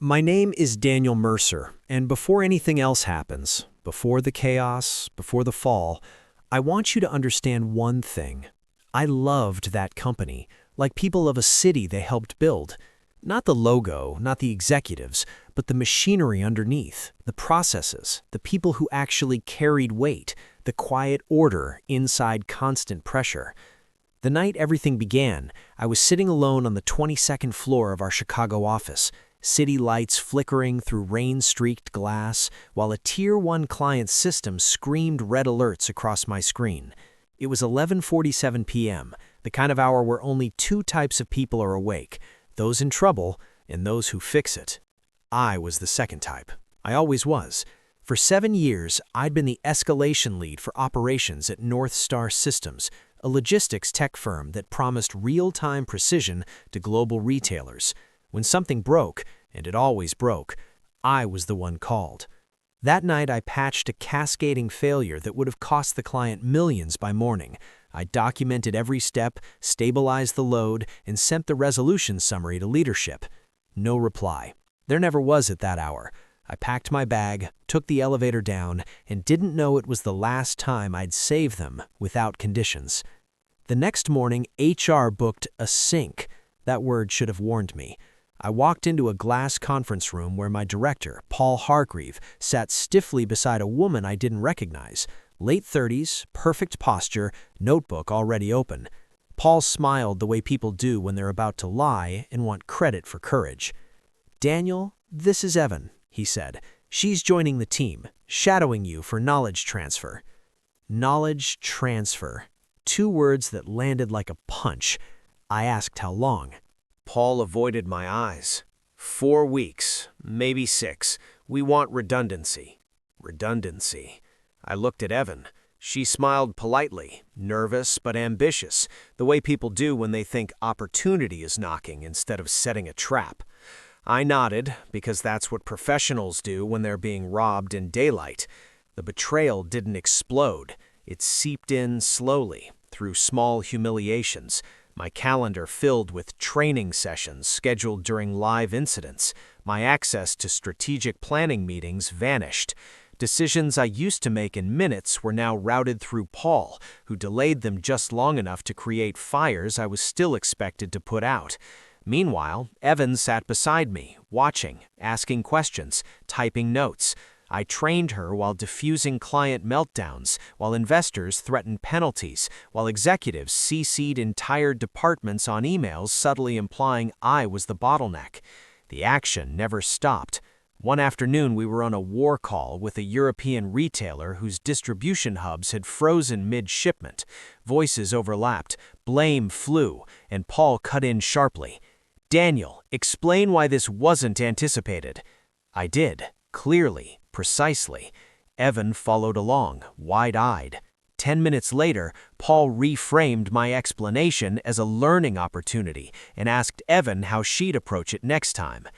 My name is Daniel Mercer, and before anything else happens, before the chaos, before the fall, I want you to understand one thing. I loved that company, like people of a city they helped build. Not the logo, not the executives, but the machinery underneath, the processes, the people who actually carried weight, the quiet order inside constant pressure. The night everything began, I was sitting alone on the 22nd floor of our Chicago office, city lights flickering through rain-streaked glass, while a Tier 1 client system screamed red alerts across my screen. It was 11:47 p.m., the kind of hour where only two types of people are awake, those in trouble and those who fix it. I was the second type. I always was. For 7 years, I'd been the escalation lead for operations at Northstar Systems, a logistics tech firm that promised real-time precision to global retailers. When something broke, and it always broke, I was the one called. That night I patched a cascading failure that would have cost the client millions by morning. I documented every step, stabilized the load, and sent the resolution summary to leadership. No reply. There never was at that hour. I packed my bag, took the elevator down, and didn't know it was the last time I'd save them without conditions. The next morning, HR booked a sync. That word should have warned me. I walked into a glass conference room where my director, Paul Hargreave, sat stiffly beside a woman I didn't recognize. Late 30s, perfect posture, notebook already open. Paul smiled the way people do when they're about to lie and want credit for courage. "Daniel, this is Evan," he said. "She's joining the team, shadowing you for knowledge transfer." Knowledge transfer. Two words that landed like a punch. I asked how long. Paul avoided my eyes. 4 weeks, maybe 6. We want redundancy. Redundancy. I looked at Evan. She smiled politely, nervous but ambitious, the way people do when they think opportunity is knocking instead of setting a trap. I nodded, because that's what professionals do when they're being robbed in daylight. The betrayal didn't explode. It seeped in slowly, through small humiliations. My calendar filled with training sessions scheduled during live incidents. My access to strategic planning meetings vanished. Decisions I used to make in minutes were now routed through Paul, who delayed them just long enough to create fires I was still expected to put out. Meanwhile, Evan sat beside me, watching, asking questions, typing notes. I trained her while diffusing client meltdowns, while investors threatened penalties, while executives CC'd entire departments on emails subtly implying I was the bottleneck. The action never stopped. One afternoon we were on a war call with a European retailer whose distribution hubs had frozen mid-shipment. Voices overlapped, blame flew, and Paul cut in sharply. "Daniel, explain why this wasn't anticipated." I did, clearly, precisely. Evan followed along, wide-eyed. 10 minutes later, Paul reframed my explanation as a learning opportunity and asked Evan how she'd approach it next time.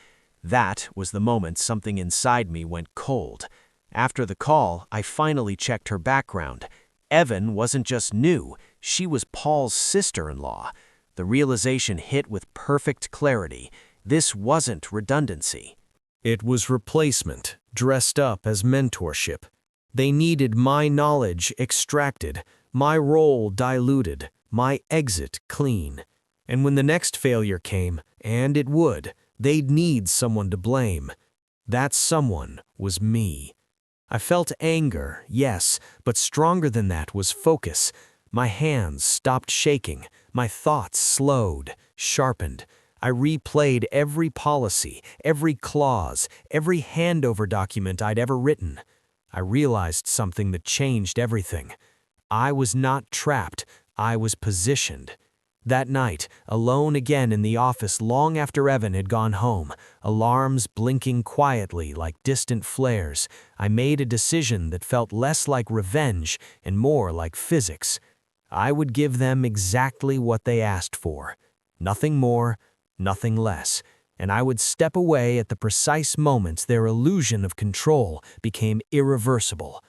That was the moment something inside me went cold. After the call, I finally checked her background. Evan wasn't just new, she was Paul's sister-in-law. The realization hit with perfect clarity. This wasn't redundancy. It was replacement, dressed up as mentorship. They needed my knowledge extracted, my role diluted, my exit clean. And when the next failure came, and it would, they'd need someone to blame. That someone was me. I felt anger, yes, but stronger than that was focus. My hands stopped shaking, my thoughts slowed, sharpened. I replayed every policy, every clause, every handover document I'd ever written. I realized something that changed everything. I was not trapped, I was positioned. That night, alone again in the office long after Evan had gone home, alarms blinking quietly like distant flares, I made a decision that felt less like revenge and more like physics. I would give them exactly what they asked for. Nothing more, nothing less, and I would step away at the precise moments their illusion of control became irreversible.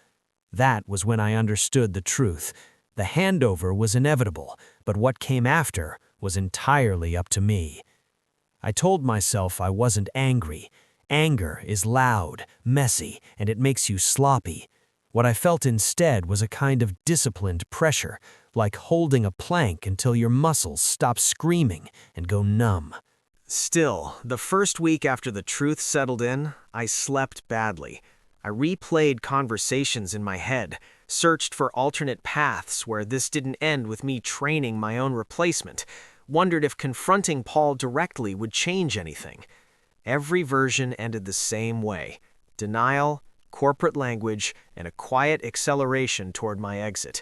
That was when I understood the truth. The handover was inevitable, but what came after was entirely up to me. I told myself I wasn't angry. Anger is loud, messy, and it makes you sloppy. What I felt instead was a kind of disciplined pressure, like holding a plank until your muscles stop screaming and go numb. Still, the first week after the truth settled in, I slept badly. I replayed conversations in my head, searched for alternate paths where this didn't end with me training my own replacement, wondered if confronting Paul directly would change anything. Every version ended the same way: denial, corporate language, and a quiet acceleration toward my exit.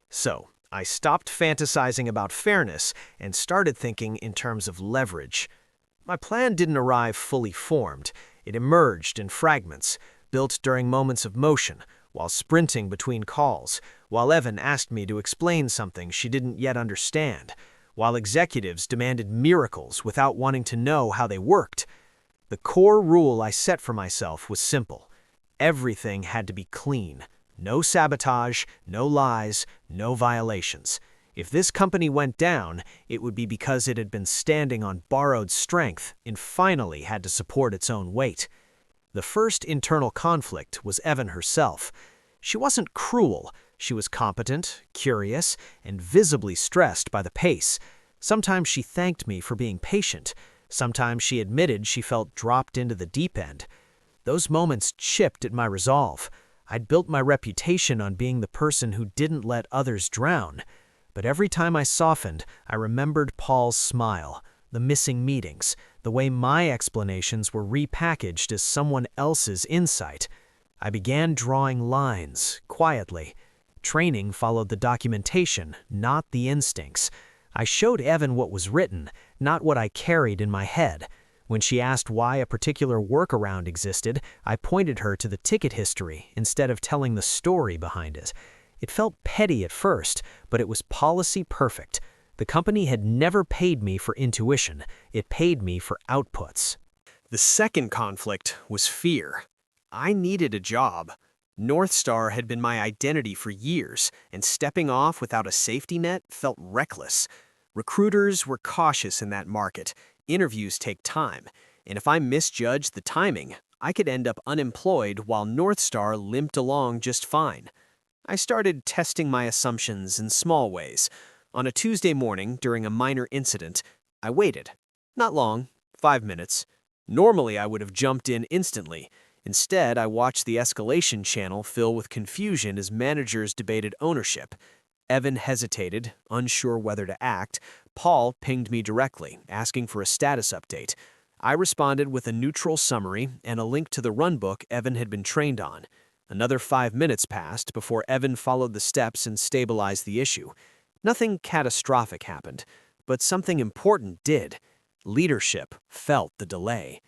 So, I stopped fantasizing about fairness and started thinking in terms of leverage. My plan didn't arrive fully formed. It emerged in fragments, built during moments of motion, while sprinting between calls, while Evan asked me to explain something she didn't yet understand, while executives demanded miracles without wanting to know how they worked. The core rule I set for myself was simple. Everything had to be clean. No sabotage, no lies, no violations. If this company went down, it would be because it had been standing on borrowed strength and finally had to support its own weight. The first internal conflict was Evan herself. She wasn't cruel. She was competent, curious, and visibly stressed by the pace. Sometimes she thanked me for being patient. Sometimes she admitted she felt dropped into the deep end. Those moments chipped at my resolve. I'd built my reputation on being the person who didn't let others drown. But every time I softened, I remembered Paul's smile, the missing meetings, the way my explanations were repackaged as someone else's insight. I began drawing lines, quietly. Training followed the documentation, not the instincts. I showed Evan what was written, not what I carried in my head. When she asked why a particular workaround existed, I pointed her to the ticket history instead of telling the story behind it. It felt petty at first, but it was policy perfect. The company had never paid me for intuition. It paid me for outputs. The second conflict was fear. I needed a job. Northstar had been my identity for years, and stepping off without a safety net felt reckless. Recruiters were cautious in that market. Interviews take time, and if I misjudged the timing, I could end up unemployed while Northstar limped along just fine. I started testing my assumptions in small ways. On a Tuesday morning, during a minor incident, I waited. Not long, 5 minutes. Normally, I would have jumped in instantly. Instead, I watched the escalation channel fill with confusion as managers debated ownership. Evan hesitated, unsure whether to act. Paul pinged me directly, asking for a status update. I responded with a neutral summary and a link to the runbook Evan had been trained on. Another 5 minutes passed before Evan followed the steps and stabilized the issue. Nothing catastrophic happened, but something important did. Leadership felt the delay.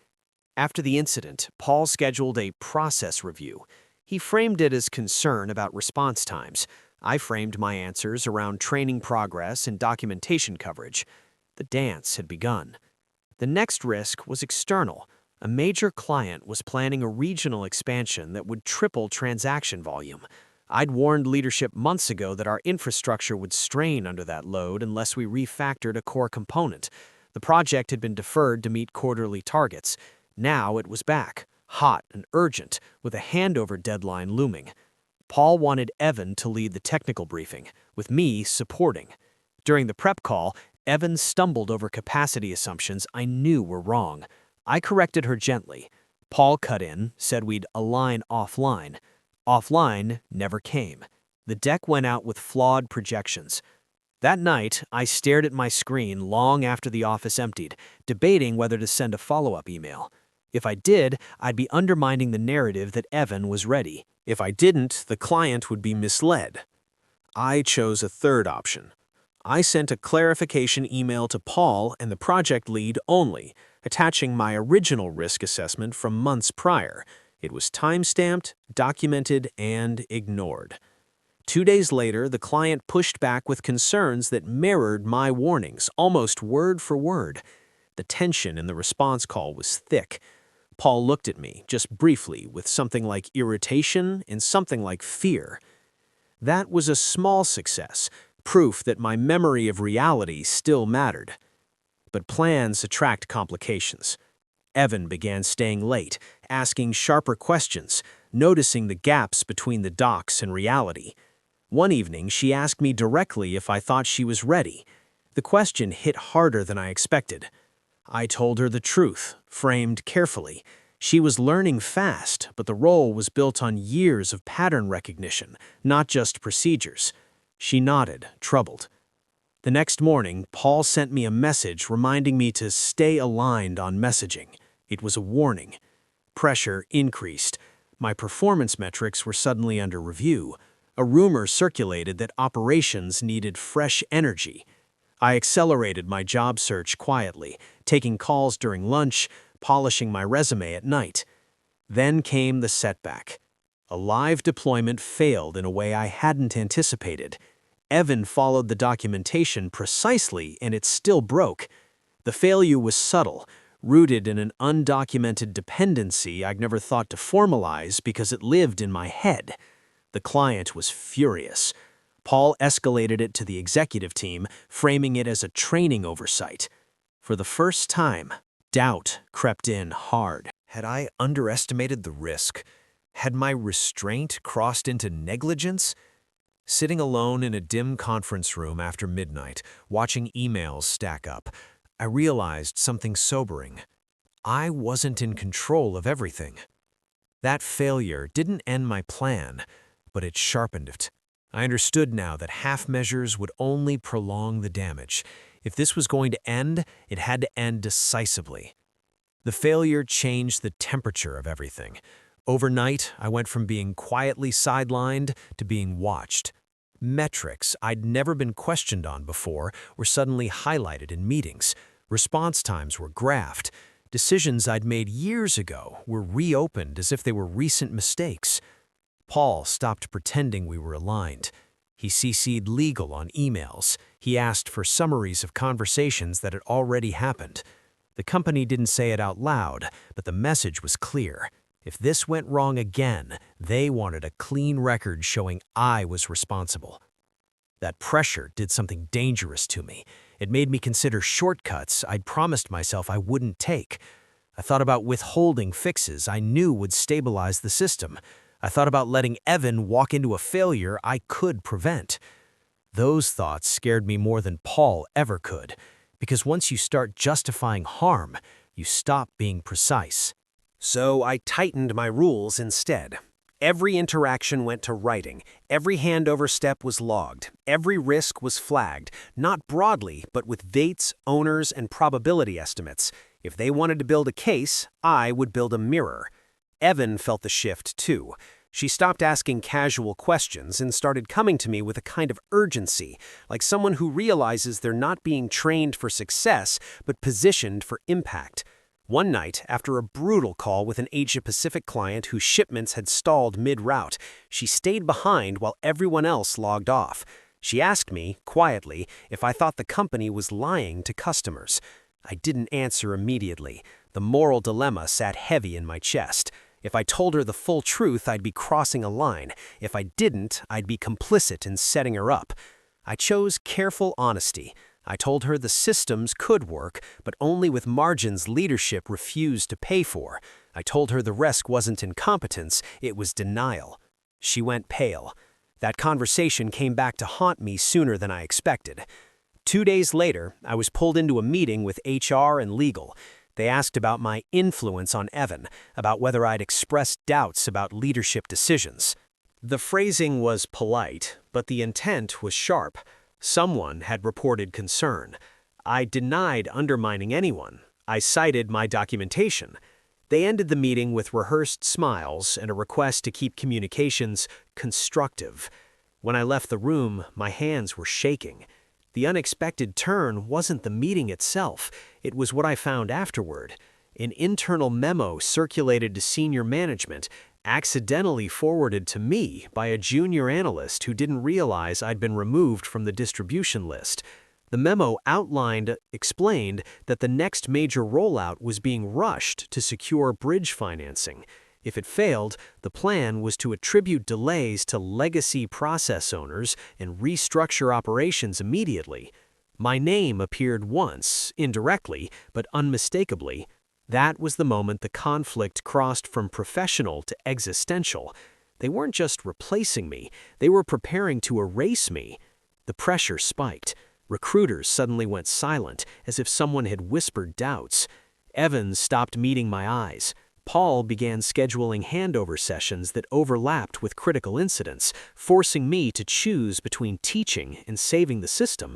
After the incident, Paul scheduled a process review. He framed it as concern about response times. I framed my answers around training progress and documentation coverage. The dance had begun. The next risk was external. A major client was planning a regional expansion that would triple transaction volume. I'd warned leadership months ago that our infrastructure would strain under that load unless we refactored a core component. The project had been deferred to meet quarterly targets. Now it was back, hot and urgent, with a handover deadline looming. Paul wanted Evan to lead the technical briefing, with me supporting. During the prep call, Evan stumbled over capacity assumptions I knew were wrong. I corrected her gently. Paul cut in, said we'd align offline. Offline never came. The deck went out with flawed projections. That night, I stared at my screen long after the office emptied, debating whether to send a follow-up email. If I did, I'd be undermining the narrative that Evan was ready. If I didn't, the client would be misled. I chose a third option. I sent a clarification email to Paul and the project lead only, attaching my original risk assessment from months prior. It was time-stamped, documented, and ignored. 2 days later, the client pushed back with concerns that mirrored my warnings, almost word for word. The tension in the response call was thick. Paul looked at me, just briefly, with something like irritation and something like fear. That was a small success, proof that my memory of reality still mattered. But plans attract complications. Evan began staying late, asking sharper questions, noticing the gaps between the docs and reality. One evening, she asked me directly if I thought she was ready. The question hit harder than I expected. I told her the truth, framed carefully. She was learning fast, but the role was built on years of pattern recognition, not just procedures. She nodded, troubled. The next morning, Paul sent me a message reminding me to stay aligned on messaging. It was a warning. Pressure increased. My performance metrics were suddenly under review. A rumor circulated that operations needed fresh energy. I accelerated my job search quietly, taking calls during lunch, polishing my resume at night. Then came the setback. A live deployment failed in a way I hadn't anticipated. Evan followed the documentation precisely, and it still broke. The failure was subtle, rooted in an undocumented dependency I'd never thought to formalize because it lived in my head. The client was furious. Paul escalated it to the executive team, framing it as a training oversight. For the first time, doubt crept in hard. Had I underestimated the risk? Had my restraint crossed into negligence? Sitting alone in a dim conference room after midnight, watching emails stack up, I realized something sobering. I wasn't in control of everything. That failure didn't end my plan, but it sharpened it. I understood now that half measures would only prolong the damage. If this was going to end, it had to end decisively. The failure changed the temperature of everything. Overnight, I went from being quietly sidelined to being watched. Metrics I'd never been questioned on before were suddenly highlighted in meetings. Response times were graphed. Decisions I'd made years ago were reopened as if they were recent mistakes. Paul stopped pretending we were aligned. He CC'd legal on emails. He asked for summaries of conversations that had already happened. The company didn't say it out loud, but the message was clear. If this went wrong again, they wanted a clean record showing I was responsible. That pressure did something dangerous to me. It made me consider shortcuts I'd promised myself I wouldn't take. I thought about withholding fixes I knew would stabilize the system. I thought about letting Evan walk into a failure I could prevent. Those thoughts scared me more than Paul ever could, because once you start justifying harm, you stop being precise. So I tightened my rules instead. Every interaction went to writing. Every handover step was logged. Every risk was flagged, not broadly, but with dates, owners, and probability estimates. If they wanted to build a case, I would build a mirror. Evan felt the shift too. She stopped asking casual questions and started coming to me with a kind of urgency, like someone who realizes they're not being trained for success, but positioned for impact. One night, after a brutal call with an Asia-Pacific client whose shipments had stalled mid-route, she stayed behind while everyone else logged off. She asked me, quietly, if I thought the company was lying to customers. I didn't answer immediately. The moral dilemma sat heavy in my chest. If I told her the full truth, I'd be crossing a line. If I didn't, I'd be complicit in setting her up. I chose careful honesty. I told her the systems could work, but only with margins leadership refused to pay for. I told her the risk wasn't incompetence, it was denial. She went pale. That conversation came back to haunt me sooner than I expected. 2 days later, I was pulled into a meeting with HR and legal. They asked about my influence on Evan, about whether I'd expressed doubts about leadership decisions. The phrasing was polite, but the intent was sharp. Someone had reported concern. I denied undermining anyone. I cited my documentation. They ended the meeting with rehearsed smiles and a request to keep communications constructive. When I left the room, my hands were shaking. The unexpected turn wasn't the meeting itself. It was what I found afterward. An internal memo circulated to senior management, accidentally forwarded to me by a junior analyst who didn't realize I'd been removed from the distribution list. The memo explained that the next major rollout was being rushed to secure bridge financing. If it failed, the plan was to attribute delays to legacy process owners and restructure operations immediately. My name appeared once, indirectly, but unmistakably. That was the moment the conflict crossed from professional to existential. They weren't just replacing me, they were preparing to erase me. The pressure spiked. Recruiters suddenly went silent, as if someone had whispered doubts. Evans stopped meeting my eyes. Paul began scheduling handover sessions that overlapped with critical incidents, forcing me to choose between teaching and saving the system.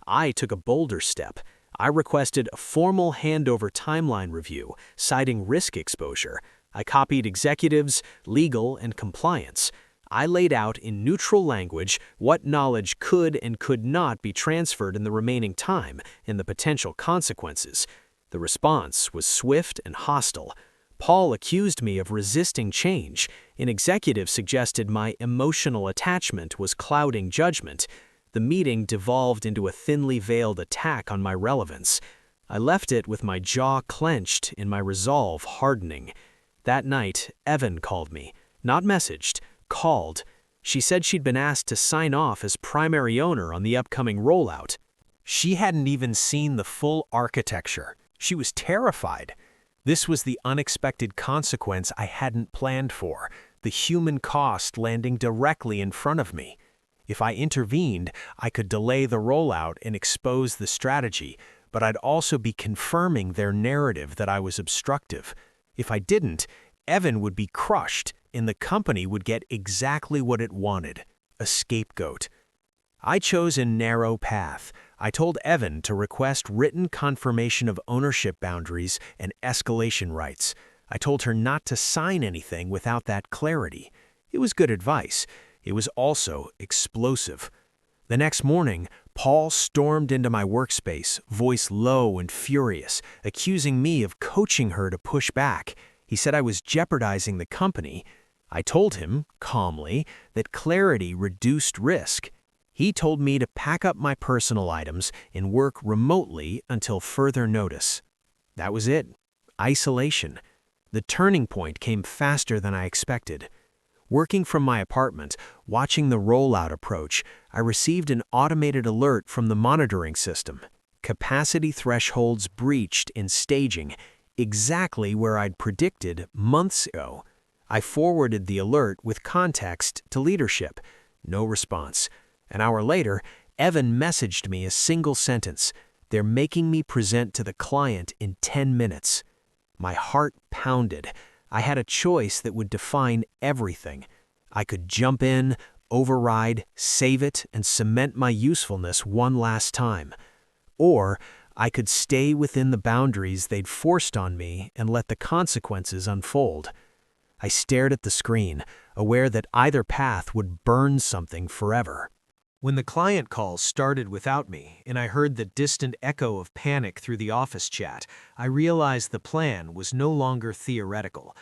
I took a bolder step. I requested a formal handover timeline review, citing risk exposure. I copied executives, legal, and compliance. I laid out in neutral language what knowledge could and could not be transferred in the remaining time and the potential consequences. The response was swift and hostile. Paul accused me of resisting change. An executive suggested my emotional attachment was clouding judgment. The meeting devolved into a thinly veiled attack on my relevance. I left it with my jaw clenched and my resolve hardening. That night, Evan called me. Not messaged, called. She said she'd been asked to sign off as primary owner on the upcoming rollout. She hadn't even seen the full architecture. She was terrified. This was the unexpected consequence I hadn't planned for, the human cost landing directly in front of me. If I intervened, I could delay the rollout and expose the strategy, but I'd also be confirming their narrative that I was obstructive. If I didn't, Evan would be crushed, and the company would get exactly what it wanted, a scapegoat. I chose a narrow path. I told Evan to request written confirmation of ownership boundaries and escalation rights. I told her not to sign anything without that clarity. It was good advice. It was also explosive. The next morning, Paul stormed into my workspace, voice low and furious, accusing me of coaching her to push back. He said I was jeopardizing the company. I told him, calmly, that clarity reduced risk. He told me to pack up my personal items and work remotely until further notice. That was it. Isolation. The turning point came faster than I expected. Working from my apartment, watching the rollout approach, I received an automated alert from the monitoring system. Capacity thresholds breached in staging, exactly where I'd predicted months ago. I forwarded the alert with context to leadership. No response. An hour later, Evan messaged me a single sentence. They're making me present to the client in 10 minutes. My heart pounded. I had a choice that would define everything. I could jump in, override, save it, and cement my usefulness one last time. Or I could stay within the boundaries they'd forced on me and let the consequences unfold. I stared at the screen, aware that either path would burn something forever. When the client calls started without me, and I heard the distant echo of panic through the office chat, I realized the plan was no longer theoretical.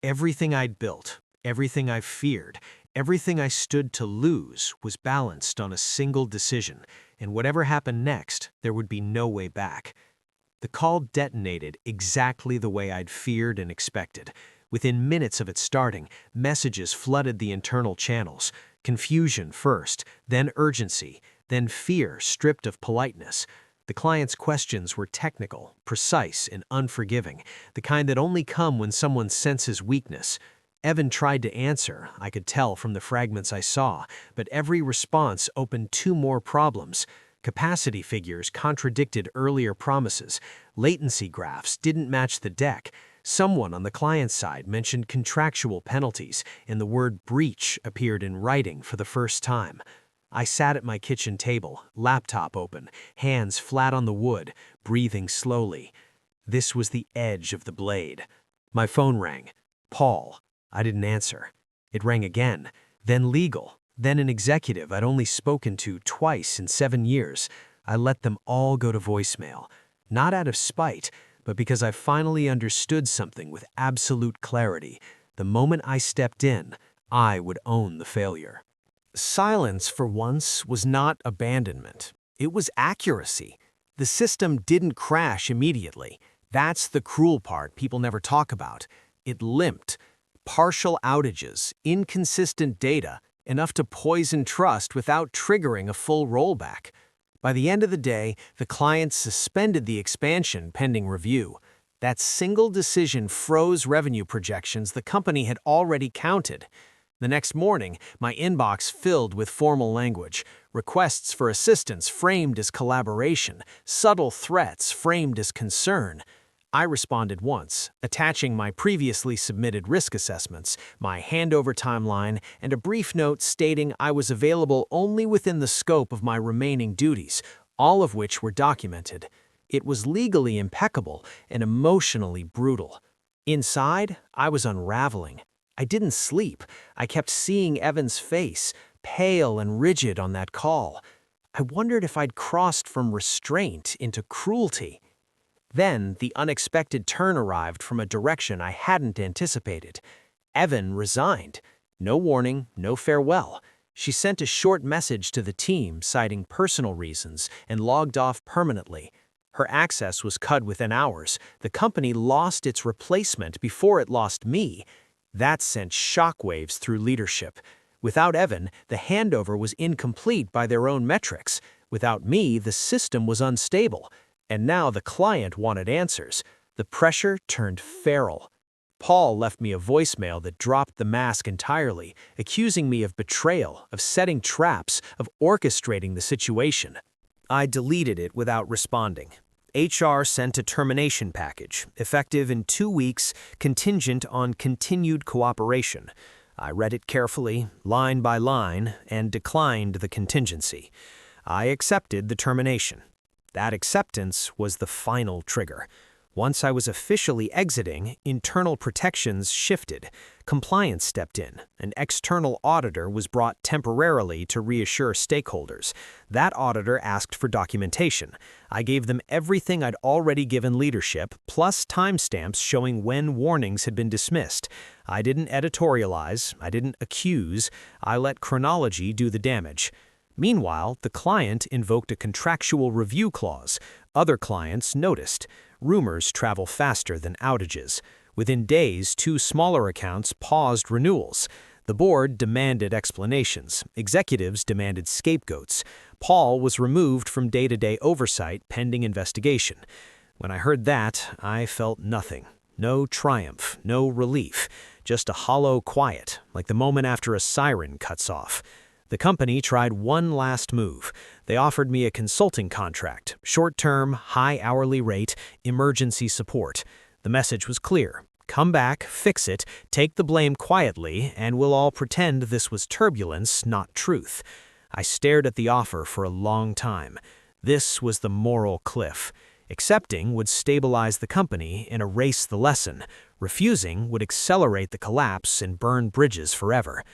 Everything I'd built, everything I feared, everything I stood to lose was balanced on a single decision, and whatever happened next, there would be no way back. The call detonated exactly the way I'd feared and expected. Within minutes of it starting, messages flooded the internal channels. Confusion first, then urgency, then fear stripped of politeness. The client's questions were technical, precise, and unforgiving, the kind that only come when someone senses weakness. Evan tried to answer, I could tell from the fragments I saw, but every response opened two more problems. Capacity figures contradicted earlier promises. Latency graphs didn't match the deck. Someone on the client side mentioned contractual penalties, and the word breach appeared in writing for the first time. I sat at my kitchen table, laptop open, hands flat on the wood, breathing slowly. This was the edge of the blade. My phone rang. Paul. I didn't answer. It rang again, then legal, then an executive I'd only spoken to twice in 7 years. I let them all go to voicemail, not out of spite, but because I finally understood something with absolute clarity. The moment I stepped in, I would own the failure. Silence, for once, was not abandonment. It was accuracy. The system didn't crash immediately. That's the cruel part people never talk about. It limped. Partial outages, inconsistent data, enough to poison trust without triggering a full rollback. By the end of the day, the client suspended the expansion pending review. That single decision froze revenue projections the company had already counted. The next morning, my inbox filled with formal language, requests for assistance framed as collaboration, subtle threats framed as concern. I responded once, attaching my previously submitted risk assessments, my handover timeline, and a brief note stating I was available only within the scope of my remaining duties, all of which were documented. It was legally impeccable and emotionally brutal. Inside, I was unraveling. I didn't sleep. I kept seeing Evan's face, pale and rigid on that call. I wondered if I'd crossed from restraint into cruelty. Then, the unexpected turn arrived from a direction I hadn't anticipated. Evan resigned. No warning, no farewell. She sent a short message to the team citing personal reasons and logged off permanently. Her access was cut within hours. The company lost its replacement before it lost me. That sent shockwaves through leadership. Without Evan, the handover was incomplete by their own metrics. Without me, the system was unstable. And now the client wanted answers. The pressure turned feral. Paul left me a voicemail that dropped the mask entirely, accusing me of betrayal, of setting traps, of orchestrating the situation. I deleted it without responding. HR sent a termination package, effective in 2 weeks, contingent on continued cooperation. I read it carefully, line by line, and declined the contingency. I accepted the termination. That acceptance was the final trigger. Once I was officially exiting, internal protections shifted. Compliance stepped in. An external auditor was brought temporarily to reassure stakeholders. That auditor asked for documentation. I gave them everything I'd already given leadership, plus timestamps showing when warnings had been dismissed. I didn't editorialize, I didn't accuse, I let chronology do the damage. Meanwhile, the client invoked a contractual review clause. Other clients noticed. Rumors travel faster than outages. Within days, 2 smaller accounts paused renewals. The board demanded explanations. Executives demanded scapegoats. Paul was removed from day-to-day oversight pending investigation. When I heard that, I felt nothing. No triumph, no relief. Just a hollow quiet, like the moment after a siren cuts off. The company tried one last move. They offered me a consulting contract, short-term, high hourly rate, emergency support. The message was clear. Come back, fix it, take the blame quietly, and we'll all pretend this was turbulence, not truth. I stared at the offer for a long time. This was the moral cliff. Accepting would stabilize the company and erase the lesson. Refusing would accelerate the collapse and burn bridges forever.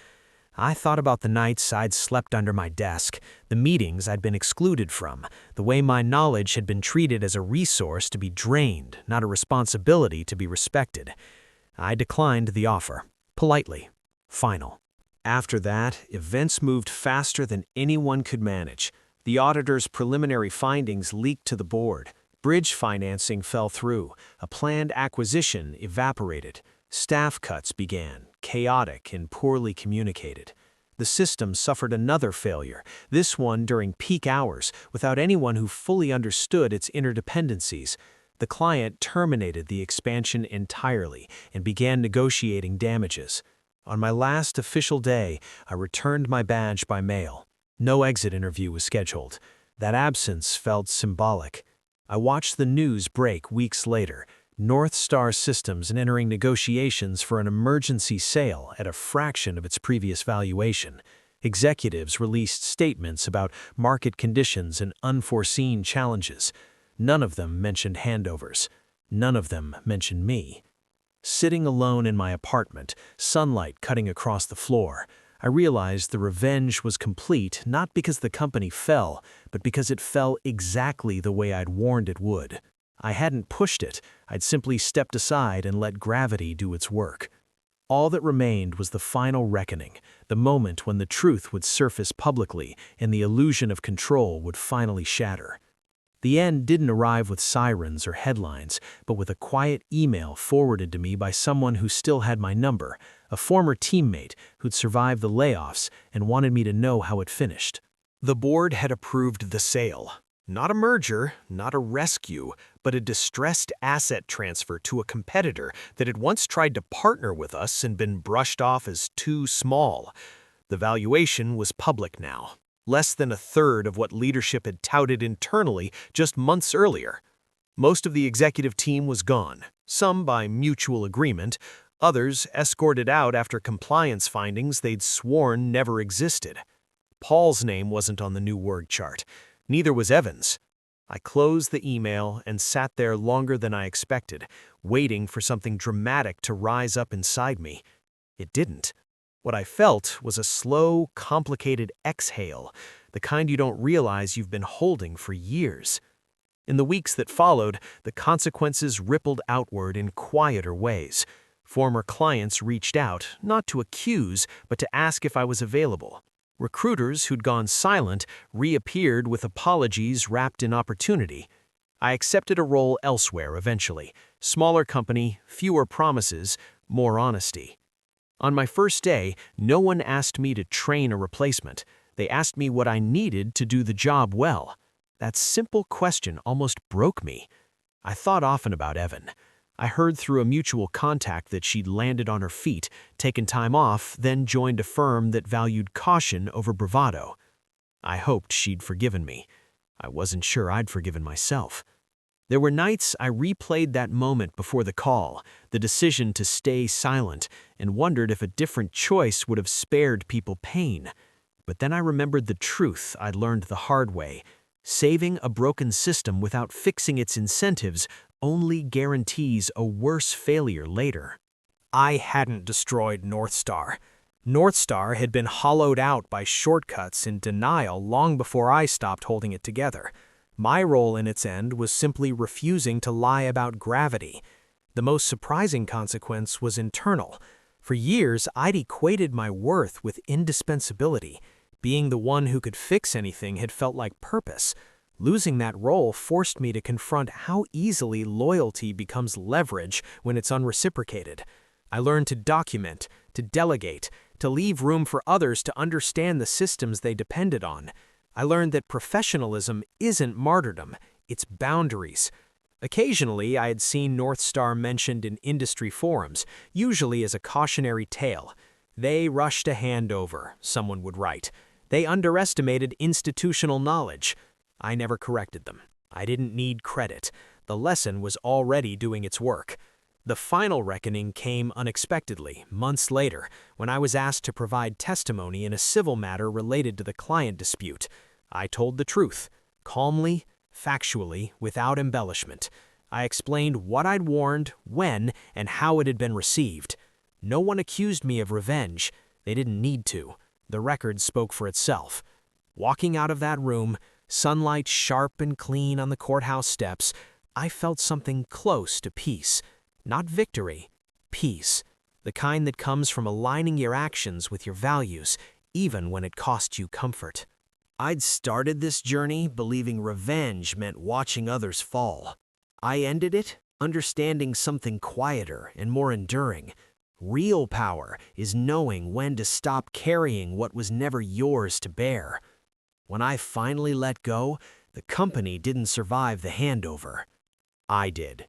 I thought about the nights I'd slept under my desk, the meetings I'd been excluded from, the way my knowledge had been treated as a resource to be drained, not a responsibility to be respected. I declined the offer, politely, final. After that, events moved faster than anyone could manage. The auditor's preliminary findings leaked to the board. Bridge financing fell through. A planned acquisition evaporated. Staff cuts began, chaotic and poorly communicated. The system suffered another failure, this one during peak hours, without anyone who fully understood its interdependencies. The client terminated the expansion entirely and began negotiating damages. On my last official day, I returned my badge by mail. No exit interview was scheduled. That absence felt symbolic. I watched the news break weeks later. Northstar Systems entering negotiations for an emergency sale at a fraction of its previous valuation. Executives released statements about market conditions and unforeseen challenges. None of them mentioned handovers. None of them mentioned me. Sitting alone in my apartment, sunlight cutting across the floor, I realized the revenge was complete not because the company fell, but because it fell exactly the way I'd warned it would. I hadn't pushed it, I'd simply stepped aside and let gravity do its work. All that remained was the final reckoning, the moment when the truth would surface publicly and the illusion of control would finally shatter. The end didn't arrive with sirens or headlines, but with a quiet email forwarded to me by someone who still had my number, a former teammate who'd survived the layoffs and wanted me to know how it finished. The board had approved the sale. Not a merger, not a rescue, but a distressed asset transfer to a competitor that had once tried to partner with us and been brushed off as too small. The valuation was public now, less than a third of what leadership had touted internally just months earlier. Most of the executive team was gone, some by mutual agreement, others escorted out after compliance findings they'd sworn never existed. Paul's name wasn't on the new org chart. Neither was Evan's. I closed the email and sat there longer than I expected, waiting for something dramatic to rise up inside me. It didn't. What I felt was a slow, complicated exhale, the kind you don't realize you've been holding for years. In the weeks that followed, the consequences rippled outward in quieter ways. Former clients reached out, not to accuse, but to ask if I was available. Recruiters who'd gone silent reappeared with apologies wrapped in opportunity. I accepted a role elsewhere eventually. Smaller company, fewer promises, more honesty. On my first day, no one asked me to train a replacement. They asked me what I needed to do the job well. That simple question almost broke me. I thought often about Evan. I heard through a mutual contact that she'd landed on her feet, taken time off, then joined a firm that valued caution over bravado. I hoped she'd forgiven me. I wasn't sure I'd forgiven myself. There were nights I replayed that moment before the call, the decision to stay silent, and wondered if a different choice would have spared people pain. But then I remembered the truth I'd learned the hard way. Saving a broken system without fixing its incentives only guarantees a worse failure later. I hadn't destroyed Northstar. Northstar had been hollowed out by shortcuts and denial long before I stopped holding it together. My role in its end was simply refusing to lie about gravity. The most surprising consequence was internal. For years, I'd equated my worth with indispensability. Being the one who could fix anything had felt like purpose. Losing that role forced me to confront how easily loyalty becomes leverage when it's unreciprocated. I learned to document, to delegate, to leave room for others to understand the systems they depended on. I learned that professionalism isn't martyrdom, it's boundaries. Occasionally, I had seen Northstar mentioned in industry forums, usually as a cautionary tale. They rushed a handover, someone would write. They underestimated institutional knowledge. I never corrected them. I didn't need credit. The lesson was already doing its work. The final reckoning came unexpectedly, months later, when I was asked to provide testimony in a civil matter related to the client dispute. I told the truth, calmly, factually, without embellishment. I explained what I'd warned, when, and how it had been received. No one accused me of revenge. They didn't need to. The record spoke for itself. Walking out of that room, sunlight sharp and clean on the courthouse steps, I felt something close to peace. Not victory, peace. The kind that comes from aligning your actions with your values, even when it costs you comfort. I'd started this journey believing revenge meant watching others fall. I ended it understanding something quieter and more enduring. Real power is knowing when to stop carrying what was never yours to bear. When I finally let go, the company didn't survive the handover. I did.